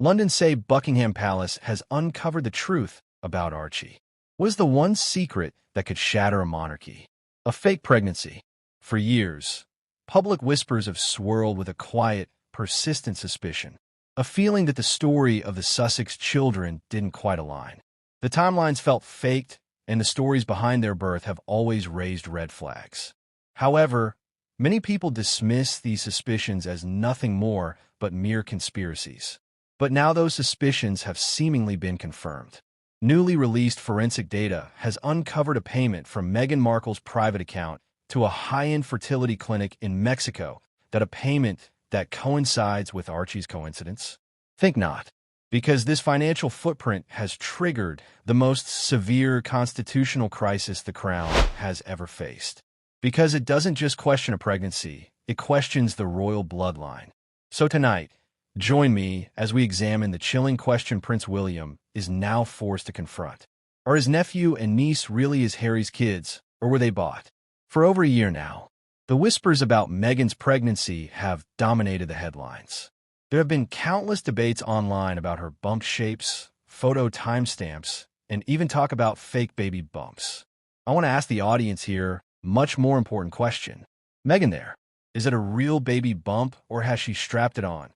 London say Buckingham Palace has uncovered the truth about Archie. Was the one secret that could shatter a monarchy? A fake pregnancy. For years, public whispers have swirled with a quiet, persistent suspicion. A feeling that the story of the Sussex children didn't quite align. The timelines felt faked, and the stories behind their birth have always raised red flags. However, many people dismiss these suspicions as nothing more but mere conspiracies. But now those suspicions have seemingly been confirmed. Newly released forensic data has uncovered a payment from Meghan Markle's private account to a high-end fertility clinic in Mexico, that a payment that coincides with Archie's coincidence? Think not, because this financial footprint has triggered the most severe constitutional crisis the Crown has ever faced. Because it doesn't just question a pregnancy, it questions the royal bloodline. So tonight, join me as we examine the chilling question Prince William is now forced to confront. Are his nephew and niece really his Harry's kids, or were they bought? For over a year now, the whispers about Meghan's pregnancy have dominated the headlines. There have been countless debates online about her bump shapes, photo timestamps, and even talk about fake baby bumps. I want to ask the audience here a much more important question. Meghan there, is it a real baby bump, or has she strapped it on?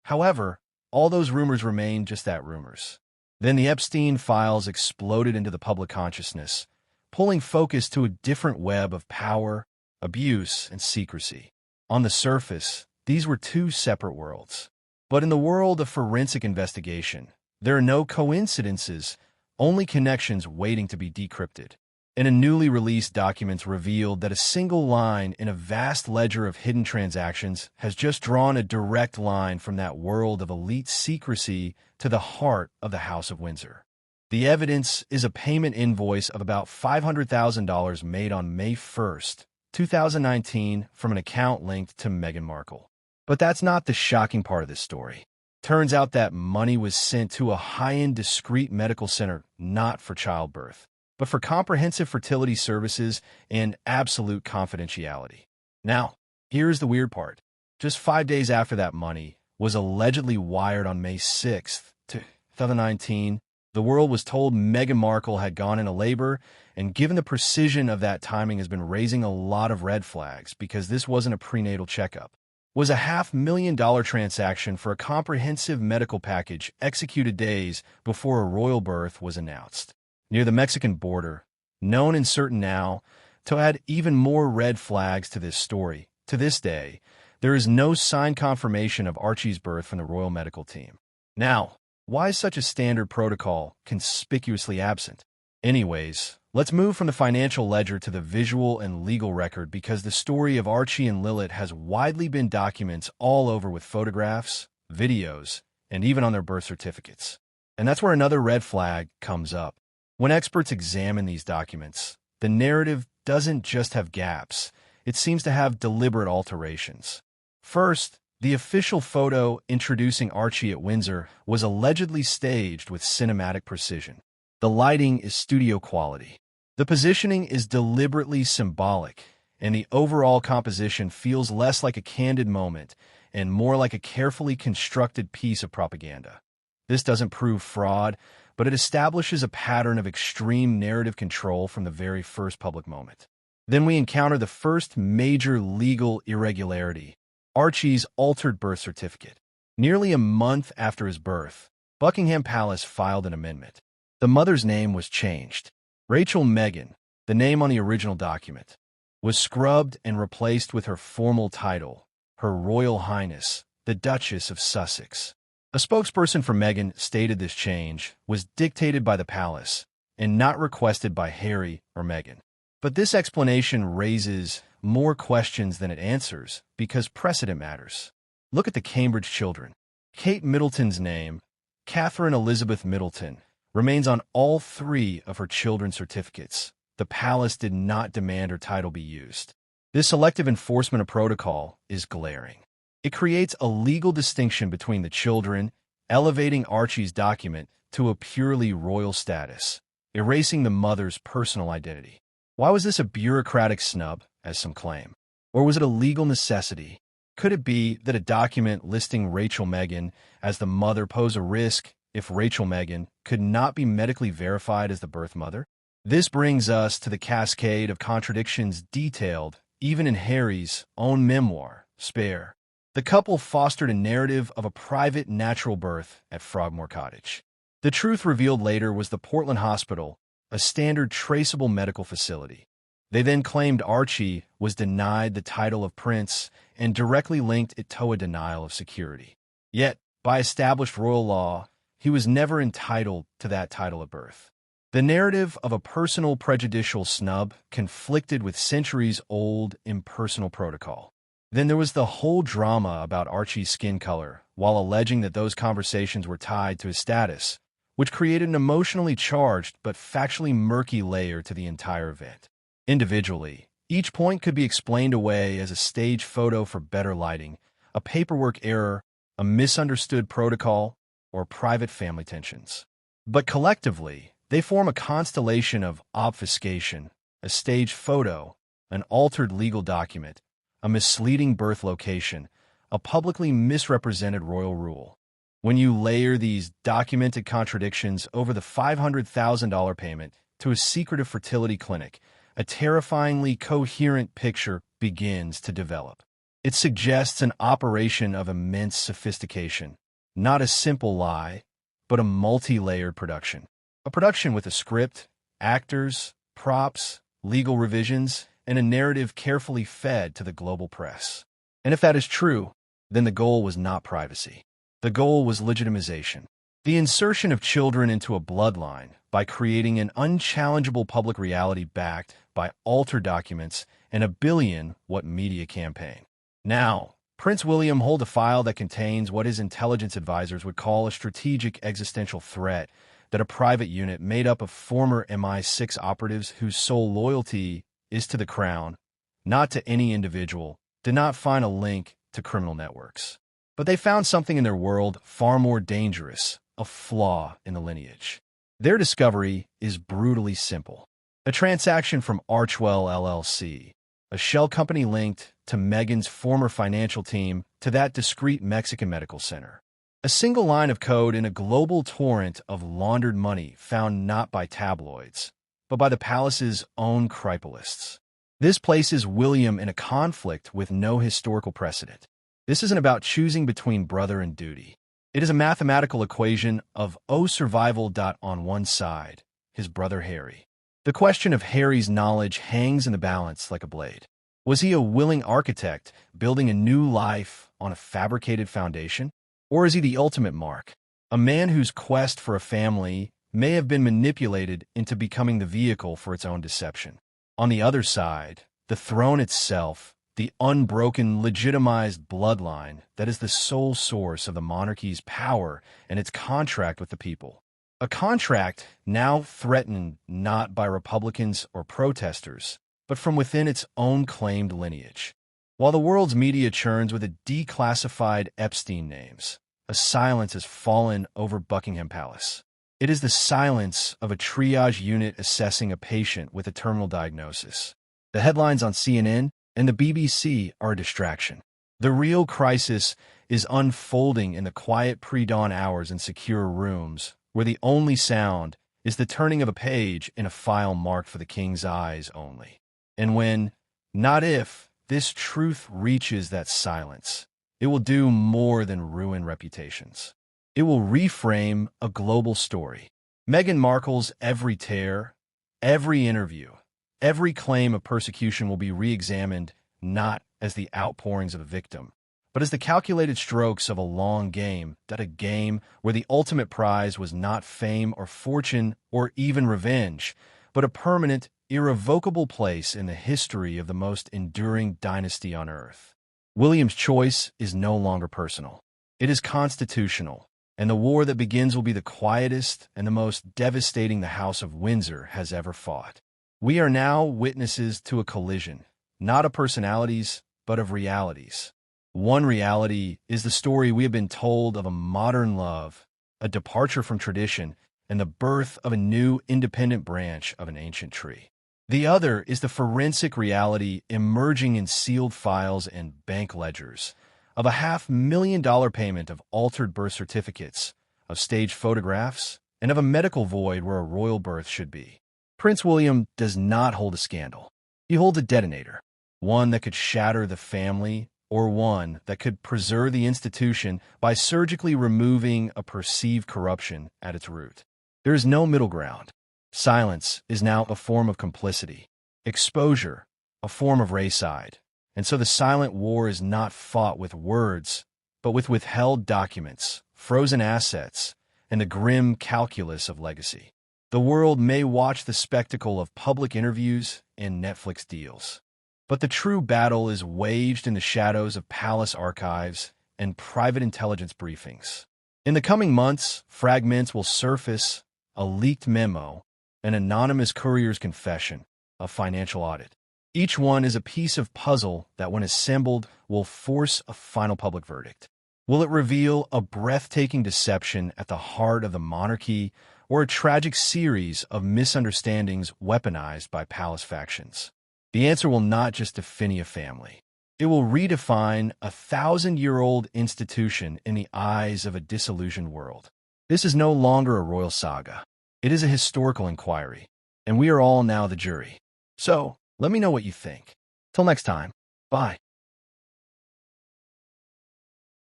However, all those rumors remain just that, rumors. Then the Epstein files exploded into the public consciousness, pulling focus to a different web of power, abuse, and secrecy. On the surface, these were two separate worlds. But in the world of forensic investigation, there are no coincidences, only connections waiting to be decrypted. And a newly released documents revealed that a single line in a vast ledger of hidden transactions has just drawn a direct line from that world of elite secrecy to the heart of the House of Windsor. The evidence is a payment invoice of about $500,000 made on May 1st, 2019 from an account linked to Meghan Markle. But that's not the shocking part of this story. Turns out that money was sent to a high-end discreet medical center not for childbirth, but for comprehensive fertility services and absolute confidentiality. Now, here's the weird part. Just 5 days after that money was allegedly wired on May 6th, 2019, the world was told Meghan Markle had gone into labor, and given the precision of that timing has been raising a lot of red flags because this wasn't a prenatal checkup. Was a $500,000 transaction for a comprehensive medical package executed days before a royal birth was announced. Near the Mexican border, known and certain now, to add even more red flags to this story, to this day, there is no signed confirmation of Archie's birth from the royal medical team. Now, why is such a standard protocol conspicuously absent? Anyways, let's move from the financial ledger to the visual and legal record, because the story of Archie and Lilith has widely been documents all over with photographs, videos, and even on their birth certificates. And that's where another red flag comes up. When experts examine these documents, the narrative doesn't just have gaps, it seems to have deliberate alterations. First, the official photo introducing Archie at Windsor was allegedly staged with cinematic precision. The lighting is studio quality. The positioning is deliberately symbolic, and the overall composition feels less like a candid moment and more like a carefully constructed piece of propaganda. This doesn't prove fraud, but it establishes a pattern of extreme narrative control from the very first public moment. Then we encounter the first major legal irregularity, Archie's altered birth certificate. Nearly a month after his birth, Buckingham Palace filed an amendment. The mother's name was changed. Rachel Meghan, the name on the original document, was scrubbed and replaced with her formal title, Her Royal Highness, the Duchess of Sussex. A spokesperson for Meghan stated this change was dictated by the palace and not requested by Harry or Meghan. But this explanation raises more questions than it answers because precedent matters. Look at the Cambridge children. Kate Middleton's name, Catherine Elizabeth Middleton, remains on all 3 of her children's certificates. The palace did not demand her title be used. This selective enforcement of protocol is glaring. It creates a legal distinction between the children, elevating Archie's document to a purely royal status, erasing the mother's personal identity. Why was this a bureaucratic snub, as some claim? Or was it a legal necessity? Could it be that a document listing Rachel Meghan as the mother posed a risk if Rachel Meghan could not be medically verified as the birth mother? This brings us to the cascade of contradictions detailed even in Harry's own memoir, Spare. The couple fostered a narrative of a private natural birth at Frogmore Cottage. The truth revealed later was the Portland Hospital, a standard traceable medical facility. They then claimed Archie was denied the title of prince and directly linked it to a denial of security. Yet, by established royal law, he was never entitled to that title at birth. The narrative of a personal prejudicial snub conflicted with centuries-old impersonal protocol. Then there was the whole drama about Archie's skin color, while alleging that those conversations were tied to his status, which created an emotionally charged but factually murky layer to the entire event. Individually, each point could be explained away as a stage photo for better lighting, a paperwork error, a misunderstood protocol, or private family tensions. But collectively, they form a constellation of obfuscation, a staged photo, an altered legal document, a misleading birth location, a publicly misrepresented royal rule. When you layer these documented contradictions over the $500,000 payment to a secretive fertility clinic, a terrifyingly coherent picture begins to develop. It suggests an operation of immense sophistication, not a simple lie, but a multi-layered production. A production with a script, actors, props, legal revisions, and a narrative carefully fed to the global press. And if that is true, then the goal was not privacy. The goal was legitimization. The insertion of children into a bloodline by creating an unchallengeable public reality backed by altered documents and a billion-watt media campaign. Now, Prince William holds a file that contains what his intelligence advisors would call a strategic existential threat that a private unit made up of former MI6 operatives whose sole loyalty is to the crown, not to any individual, did not find a link to criminal networks. But they found something in their world far more dangerous, a flaw in the lineage. Their discovery is brutally simple. A transaction from Archwell LLC, a shell company linked to Meghan's former financial team to that discreet Mexican medical center. A single line of code in a global torrent of laundered money found not by tabloids, but by the palace's own cripalists. This places William in a conflict with no historical precedent. This isn't about choosing between brother and duty. It is a mathematical equation of survival. On one side, his brother Harry. The question of Harry's knowledge hangs in the balance like a blade. Was he a willing architect building a new life on a fabricated foundation? Or is he the ultimate mark? A man whose quest for a family may have been manipulated into becoming the vehicle for its own deception. On the other side, the throne itself, the unbroken, legitimized bloodline that is the sole source of the monarchy's power and its contract with the people. A contract now threatened not by Republicans or protesters, but from within its own claimed lineage. While the world's media churns with the declassified Epstein names, a silence has fallen over Buckingham Palace. It is the silence of a triage unit assessing a patient with a terminal diagnosis. The headlines on CNN and the BBC are a distraction. The real crisis is unfolding in the quiet pre-dawn hours in secure rooms, where the only sound is the turning of a page in a file marked for the king's eyes only. And when, not if, this truth reaches that silence, it will do more than ruin reputations. It will reframe a global story. Meghan Markle's every tear, every interview, every claim of persecution will be re-examined not as the outpourings of a victim, but as the calculated strokes of a long game, a game where the ultimate prize was not fame or fortune or even revenge, but a permanent, irrevocable place in the history of the most enduring dynasty on earth. William's choice is no longer personal. It is constitutional, and the war that begins will be the quietest and the most devastating the House of Windsor has ever fought. We are now witnesses to a collision, not of personalities, but of realities. One reality is the story we have been told of a modern love, a departure from tradition, and the birth of a new independent branch of an ancient tree. The other is the forensic reality emerging in sealed files and bank ledgers, of a $500,000 payment of altered birth certificates, of staged photographs, and of a medical void where a royal birth should be. Prince William does not hold a scandal. He holds a detonator, one that could shatter the family or one that could preserve the institution by surgically removing a perceived corruption at its root. There is no middle ground. Silence is now a form of complicity, exposure a form of racide, and so the silent war is not fought with words, but with withheld documents, frozen assets, and the grim calculus of legacy. The world may watch the spectacle of public interviews and Netflix deals, but the true battle is waged in the shadows of palace archives and private intelligence briefings. In the coming months, fragments will surface, a leaked memo, an anonymous courier's confession, a financial audit. Each one is a piece of puzzle that, when assembled, will force a final public verdict. Will it reveal a breathtaking deception at the heart of the monarchy or a tragic series of misunderstandings weaponized by palace factions? The answer will not just define a family. It will redefine a 1,000-year-old institution in the eyes of a disillusioned world. This is no longer a royal saga. It is a historical inquiry, and we are all now the jury. So, let me know what you think. Till next time, bye.